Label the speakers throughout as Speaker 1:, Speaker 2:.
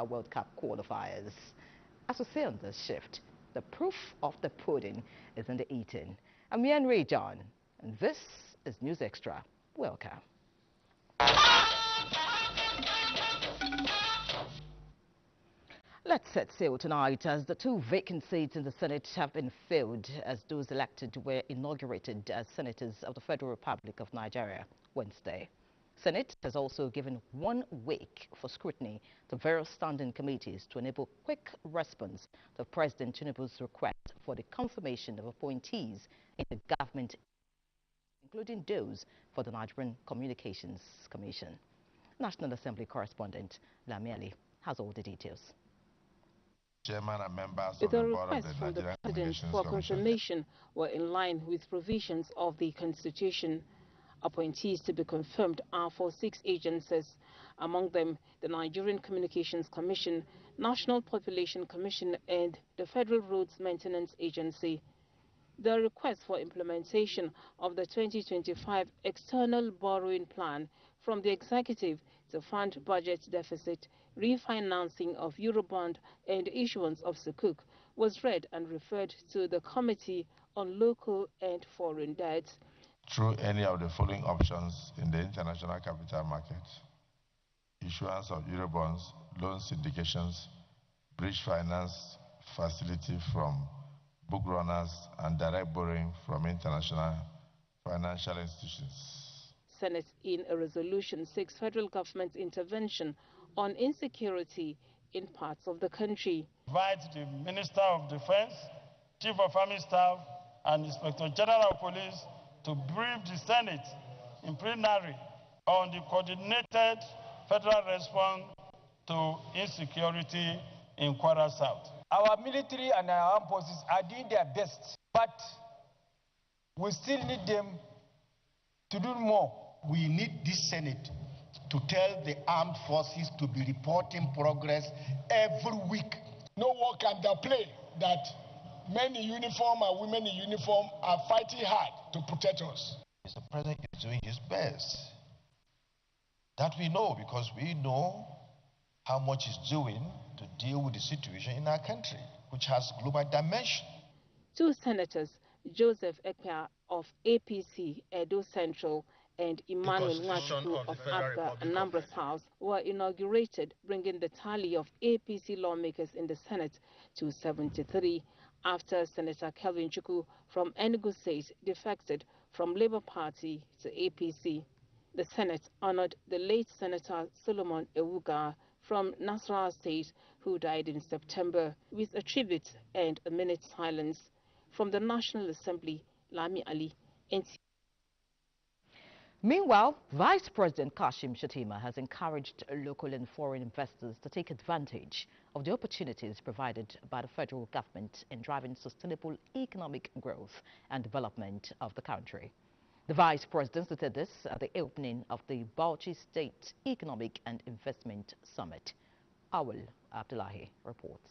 Speaker 1: World Cup qualifiers. As we say on this shift, the proof of the pudding is in the eating. I'm Yan Ray John, and this is News Extra. Welcome. Let's set sail tonight as the two vacant seats in the Senate have been filled as those elected were inaugurated as senators of the Federal Republic of Nigeria Wednesday. Senate has also given 1 week for scrutiny to various standing committees to enable quick response to President Tinubu's request for the confirmation of appointees in the government, including those for the Nigerian Communications Commission. National Assembly correspondent Lamiali has all the details.
Speaker 2: Chairman and members of
Speaker 3: the
Speaker 2: the board of
Speaker 3: requests
Speaker 2: the
Speaker 3: from the
Speaker 2: Nigerian
Speaker 3: President
Speaker 2: Communications
Speaker 3: for
Speaker 2: Commission
Speaker 3: confirmation were in line with provisions of the Constitution. Appointees to be confirmed are for 6 agencies, among them the Nigerian Communications Commission, National Population Commission, and the Federal Roads Maintenance Agency. The request for implementation of the 2025 external borrowing plan from the executive to fund budget deficit, refinancing of Eurobond, and issuance of Sukuk was read and referred to the Committee on Local and Foreign Debt.
Speaker 2: through any of the following options in the international capital market: issuance of Eurobonds, loan syndications, bridge finance facility from book runners, and direct borrowing from international financial institutions.
Speaker 3: Senate, in a resolution, seeks federal government intervention on insecurity in parts of the country.
Speaker 4: Invite the Minister of Defense, Chief of Army Staff, and Inspector General of Police to brief the Senate in plenary on the coordinated federal response to insecurity in Kwara South.
Speaker 5: Our military and our armed forces are doing their best, but we still need them to do more.
Speaker 6: We need this Senate to tell the armed forces to be reporting progress every week.
Speaker 7: No one can downplay that men in uniform and women in uniform are fighting hard to protect us.
Speaker 2: Mr. President is doing his best. That we know, because we know how much he's doing to deal with the situation in our country, which has global dimension.
Speaker 3: 2 senators, Joseph Ekpa of APC, Edo Central, and Emmanuel Nwachukwu of APGA, Anambra South, were inaugurated, bringing the tally of APC lawmakers in the Senate to 73, after Senator Kelvin Chukwu from Enugu State defected from Labour Party to APC. The Senate honored the late Senator Solomon Ewuga from Nasarawa State, who died in September, with a tribute and a minute's silence. From the National Assembly, Lami Ali, NT.
Speaker 1: Meanwhile, Vice President Kashim Shettima has encouraged local and foreign investors to take advantage of the opportunities provided by the federal government in driving sustainable economic growth and development of the country. The Vice President stated this at the opening of the Bauchi State Economic and Investment Summit. Awal Abdullahi reports.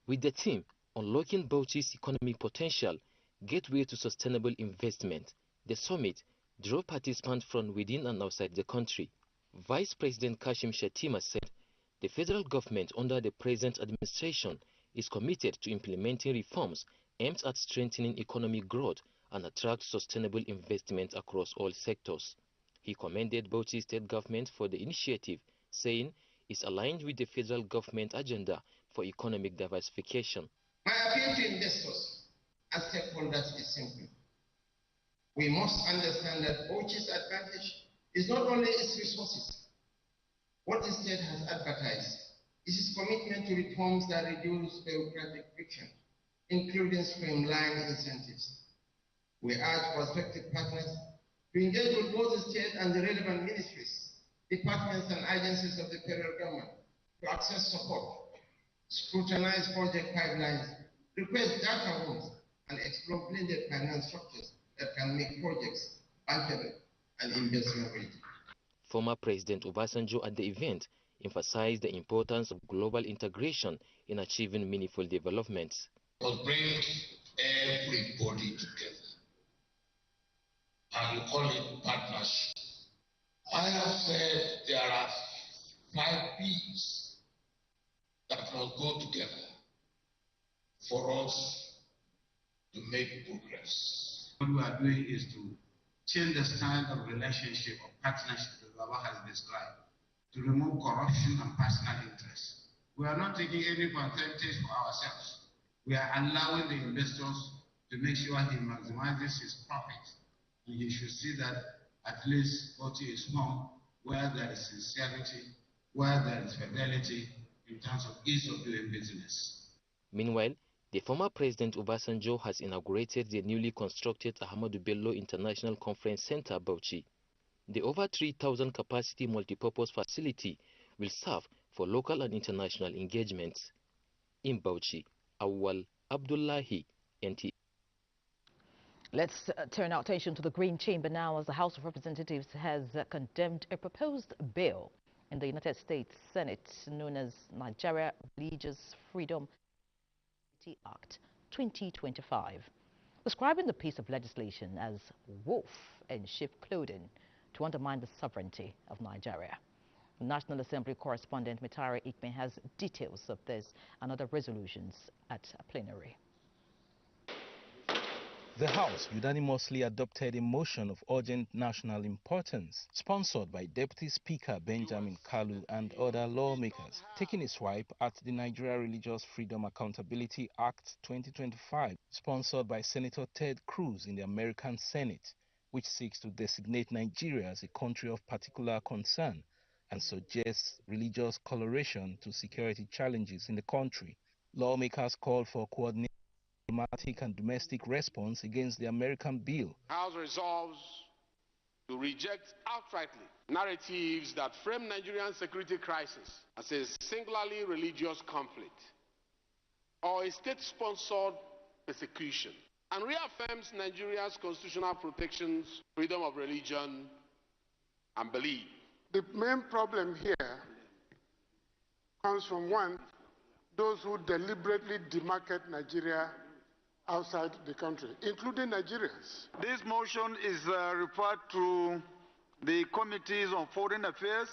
Speaker 8: With the theme Unlocking Bauchi's Economic Potential, Gateway to Sustainable Investment, the summit drew participants from within and outside the country. Vice President Kashim Shettima said the federal government under the present administration is committed to implementing reforms aimed at strengthening economic growth and attract sustainable investment across all sectors. He commended Bauchi State government for the initiative, saying it's aligned with the federal government agenda for economic diversification.
Speaker 9: My appeal to investors and stakeholders is simple. We must understand that Bauchi's advantage is not only its resources. What the state has advertised is its commitment to reforms that reduce bureaucratic friction, including streamlined incentives. We urge prospective partners to engage with both the state and the relevant ministries, departments and agencies of the federal government to access support, scrutinize project pipelines, request data rooms, and explore blended finance structures that can make projects bankable and investment ready.
Speaker 8: Former President Obasanjo at the event emphasized the importance of global integration in achieving meaningful developments.
Speaker 10: It bring everybody together, and we call it partnership. I have said there are 5 P's must go together for us to make progress.
Speaker 11: What we are doing is to change the style of relationship or partnership that Baba has described, to remove corruption and personal interest. We are not taking any advantage for ourselves. We are allowing the investors to make sure he maximizes his profit. And you should see that at least Bauchi is home where there is sincerity, where there is fidelity in terms of ease of doing business.
Speaker 8: Meanwhile, the former President Obasanjo has inaugurated the newly constructed Ahmadu Bello International Conference Center, Bauchi. The over 3,000 capacity multipurpose facility will serve for local and international engagements. In Bauchi, Awal Abdullahi, NTA.
Speaker 1: Let's turn our attention to the Green Chamber now, as the House of Representatives has condemned a proposed bill in the United States Senate known as Nigeria Religious Freedom Act 2025, describing the piece of legislation as wolf in sheep clothing to undermine the sovereignty of Nigeria. National Assembly correspondent Mitari Ikme has details of this and other resolutions at plenary.
Speaker 12: The House unanimously adopted a motion of urgent national importance, sponsored by Deputy Speaker Benjamin Kalu and other lawmakers, taking a swipe at the Nigeria Religious Freedom Accountability Act 2025, sponsored by Senator Ted Cruz in the American Senate, which seeks to designate Nigeria as a country of particular concern and suggests religious coloration to security challenges in the country. Lawmakers call for coordinated diplomatic and domestic response against the American bill.
Speaker 13: House resolves to reject outrightly narratives that frame Nigerian security crisis as a singularly religious conflict or a state-sponsored persecution, and reaffirms Nigeria's constitutional protections, freedom of religion and belief.
Speaker 14: The main problem here comes from, one, those who deliberately demarcate Nigeria outside the country, including Nigerians.
Speaker 15: This motion is referred to the Committees on Foreign Affairs,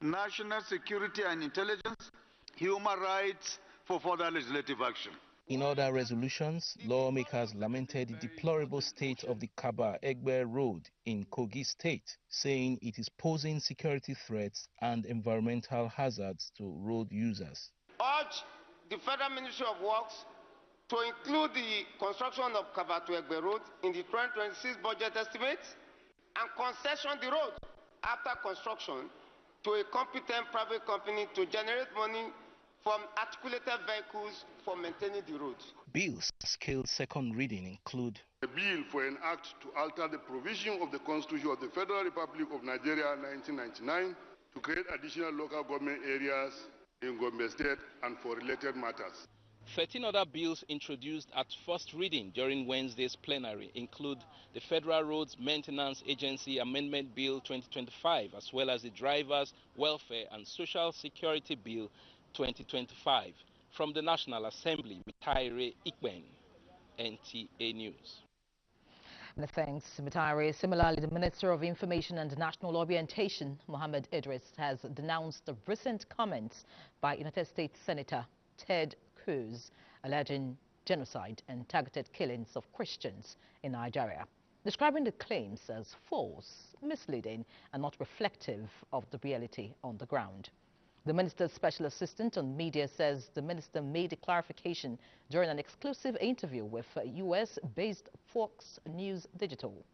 Speaker 15: National Security and Intelligence, Human Rights for further legislative action.
Speaker 12: In other resolutions, lawmakers lamented the deplorable state of the Kaba-Egbe Road in Kogi State, saying it is posing security threats and environmental hazards to road users.
Speaker 16: Urge the Federal Ministry of Works to include the construction of Kaba-Egbe Road in the 2026 budget estimates and concession the road after construction to a competent private company to generate money from articulated vehicles for maintaining the roads.
Speaker 12: Bills scaled second reading include
Speaker 17: a bill for an act to alter the provision of the Constitution of the Federal Republic of Nigeria 1999 to create additional local government areas in Gombe State and for related matters.
Speaker 18: 13 other bills introduced at first reading during Wednesday's plenary include the Federal Roads Maintenance Agency Amendment Bill 2025, as well as the Drivers' Welfare and Social Security Bill 2025. From the National Assembly, Mitari Ikben, NTA News.
Speaker 1: Thanks, Mitari. Similarly, the Minister of Information and National Orientation, Mohammed Idris, has denounced the recent comments by United States Senator Ted Cruz alleging genocide and targeted killings of Christians in Nigeria, describing the claims as false, misleading, and not reflective of the reality on the ground. The minister's special assistant on media says the minister made a clarification during an exclusive interview with U.S.-based Fox News Digital.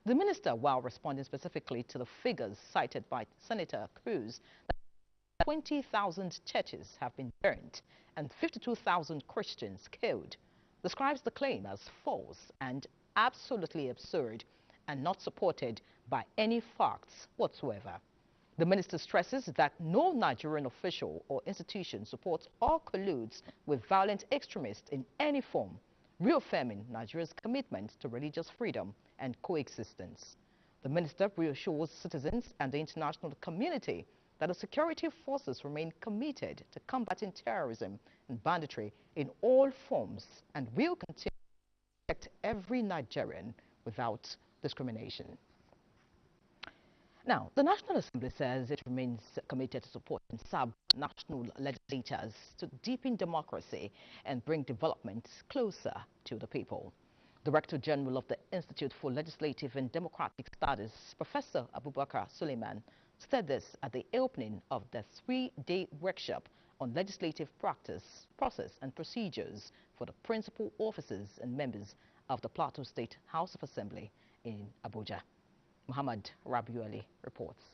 Speaker 1: The minister, while responding specifically to the figures cited by Senator Cruz, that 20,000 churches have been burnt and 52,000 Christians killed, describes the claim as false and absolutely absurd and not supported by any facts whatsoever. The minister stresses that no Nigerian official or institution supports or colludes with violent extremists in any form, reaffirming Nigeria's commitment to religious freedom and coexistence. The minister reassures citizens and the international community that the security forces remain committed to combating terrorism and banditry in all forms and will continue to protect every Nigerian without discrimination. Now, the National Assembly says it remains committed to supporting sub-national legislators to deepen democracy and bring development closer to the people. Director General of the Institute for Legislative and Democratic Studies, Professor Abubakar Suleiman, said this at the opening of the 3-day workshop on legislative practice, process and procedures for the principal officers and members of the Plateau State House of Assembly in Abuja. Muhammad Rabiu Ali reports.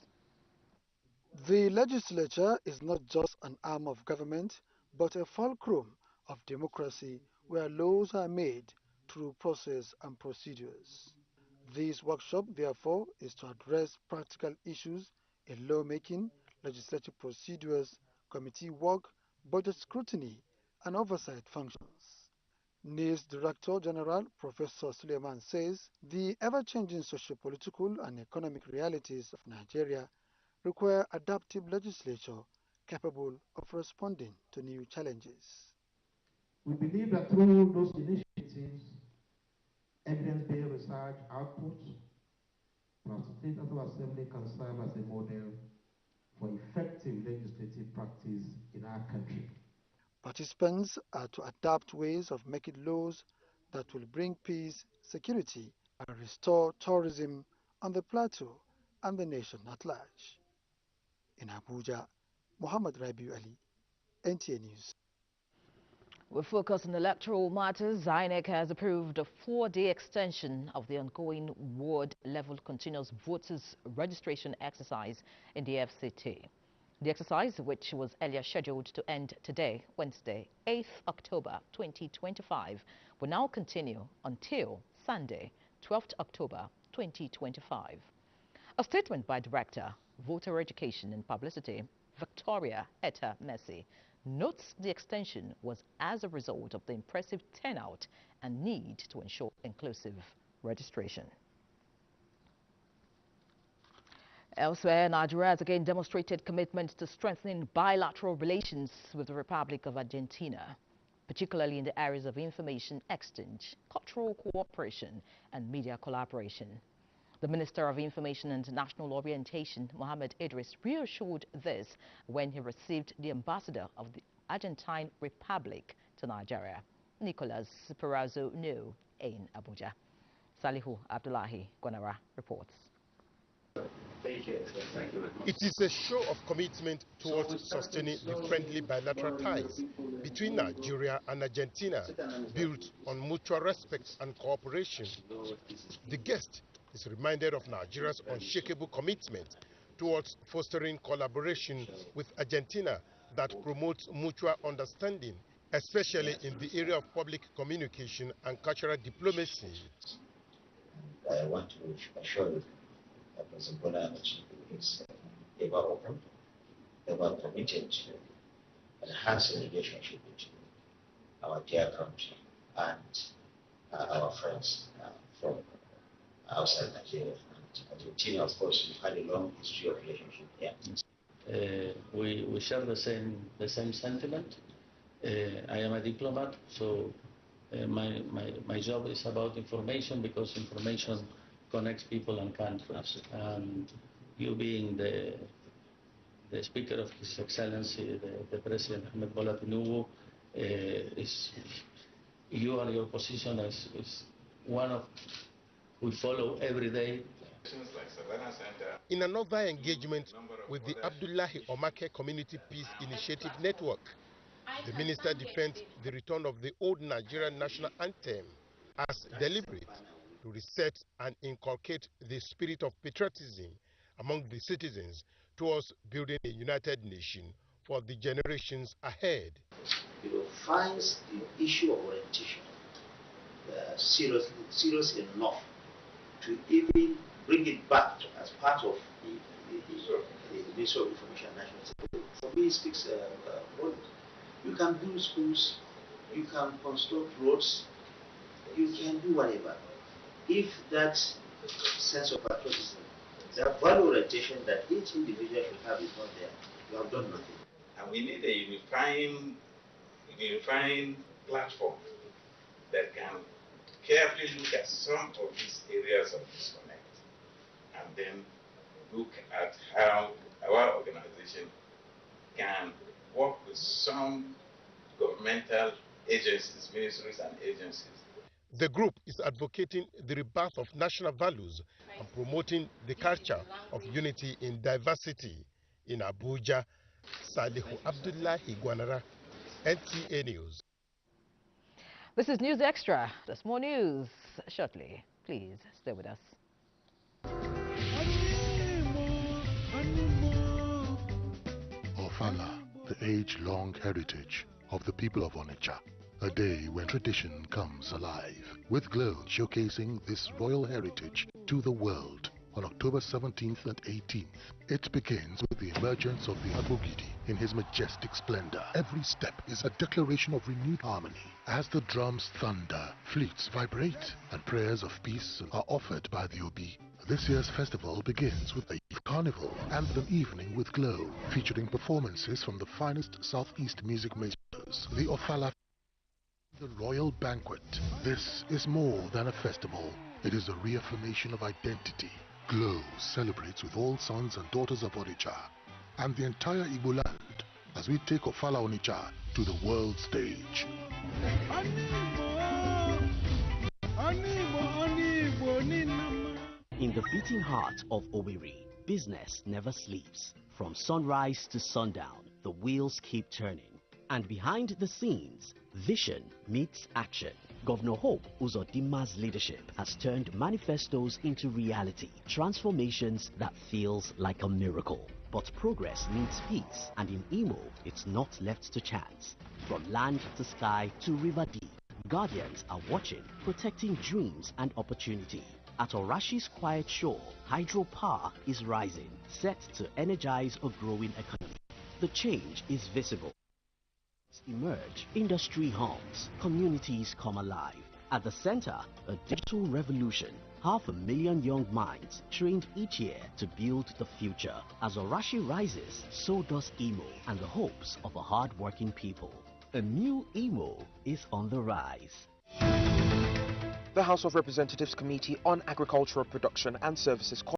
Speaker 19: The legislature is not just an arm of government, but a fulcrum of democracy where laws are made through process and procedures. This workshop, therefore, is to address practical issues in lawmaking, legislative procedures, committee work, budget scrutiny, and oversight functions. NIS Director General Professor Suleiman says the ever-changing socio-political and economic realities of Nigeria require adaptive legislature capable of responding to new challenges.
Speaker 20: We believe that through those initiatives, evidence-based research outputs, the State House of Assembly can serve as a model for effective legislative practice in our country.
Speaker 19: Participants are to adapt ways of making laws that will bring peace, security, and restore tourism on the plateau and the nation at large. In Abuja, Muhammad Rabiu Ali, NTA News.
Speaker 1: We focus on electoral matters. INEC has approved a 4-day extension of the ongoing ward-level continuous voters registration exercise in the FCT. The exercise, which was earlier scheduled to end today, Wednesday, 8th October 2025, will now continue until Sunday, 12th October 2025. A statement by Director, Voter Education and Publicity, Victoria Etta Messi, notes the extension was as a result of the impressive turnout and need to ensure inclusive registration. Elsewhere, Nigeria has again demonstrated commitment to strengthening bilateral relations with the Republic of Argentina, particularly in the areas of information exchange, cultural cooperation, and media collaboration. The Minister of Information and National Orientation, Mohammed Idris, reassured this when he received the ambassador of the Argentine Republic to Nigeria, Nicolas Perazzo No, in Abuja. Salihu Abdullahi Gwanara reports.
Speaker 21: It is a show of commitment towards sustaining the friendly bilateral ties between Nigeria and Argentina, built on mutual respect and cooperation. The guest is reminded of Nigeria's unshakable commitment towards fostering collaboration with Argentina that promotes mutual understanding, especially in the area of public communication and cultural diplomacy.
Speaker 22: I want to assure you that President Bola is ever open, ever committed to enhance the relationship between our dear country and our friends from outside Nigeria. And Argentina, of course, we've had a long history of relationship here.
Speaker 23: We share the same sentiment. I am a diplomat, so my job is about information, because information connects people and countries. And you being the Speaker of His Excellency, the President Ahmed Bola Tinubu, you and your position is one of we follow every day.
Speaker 21: In another engagement with the Abdullahi Omake Community Peace Initiative Network, the minister defends the return of the old Nigerian national anthem as deliberate to reset and inculcate the spirit of patriotism among the citizens towards building a united nation for the generations ahead.
Speaker 22: Finds the issue of orientation serious enough to even bring it back as part of the Ministry of Information and National Security. For me, it speaks volumes. You can build schools, you can construct roads, you can do whatever. If that sense of patriotism, that value orientation that each individual should have is not there, you have done nothing.
Speaker 24: And we need a unifying platform that can carefully look at some of these areas of disconnect and then look at how our organization can work with some governmental agencies, ministries and agencies.
Speaker 21: The group is advocating the rebirth of national values and promoting the culture of unity in diversity. In Abuja, Salihu Abdullahi Gwanara, NTA News.
Speaker 1: This is News Extra. There's more news shortly. Please stay with us.
Speaker 4: Ofala, the age-long heritage of the people of Onitsha. A day when tradition comes alive, with Glow showcasing this royal heritage to the world on October 17th and 18th. It begins with the emergence of the Abogidi in his majestic splendor. Every step is a declaration of renewed harmony as the drums thunder, flutes vibrate, and prayers of peace are offered by the Obi. This year's festival begins with a carnival and an evening with Glow, featuring performances from the finest Southeast music masters. The Ofala, the Royal Banquet. This is more than a festival. It is a reaffirmation of identity. Glow celebrates with all sons and daughters of Onitsha and the entire Igbo land as we take Ofala Onitsha to the world stage.
Speaker 5: In the beating heart of Owerri, business never sleeps. From sunrise to sundown, the wheels keep turning. And behind the scenes, vision meets action. Governor Hope Uzodimma's leadership has turned manifestos into reality, transformations that feels like a miracle. But progress needs peace, and in Imo, it's not left to chance. From land to sky to river deep, guardians are watching, protecting dreams and opportunity. At Orashi's quiet shore, hydropower is rising, set to energize a growing economy. The change is visible. Emerge, industry hums, communities come alive. At the center, a digital revolution. 500,000 young minds trained each year to build the future. As Orashi rises, so does Imo and the hopes of a hard-working people. A new Imo is on the rise.
Speaker 6: The House of Representatives Committee on Agricultural Production and Services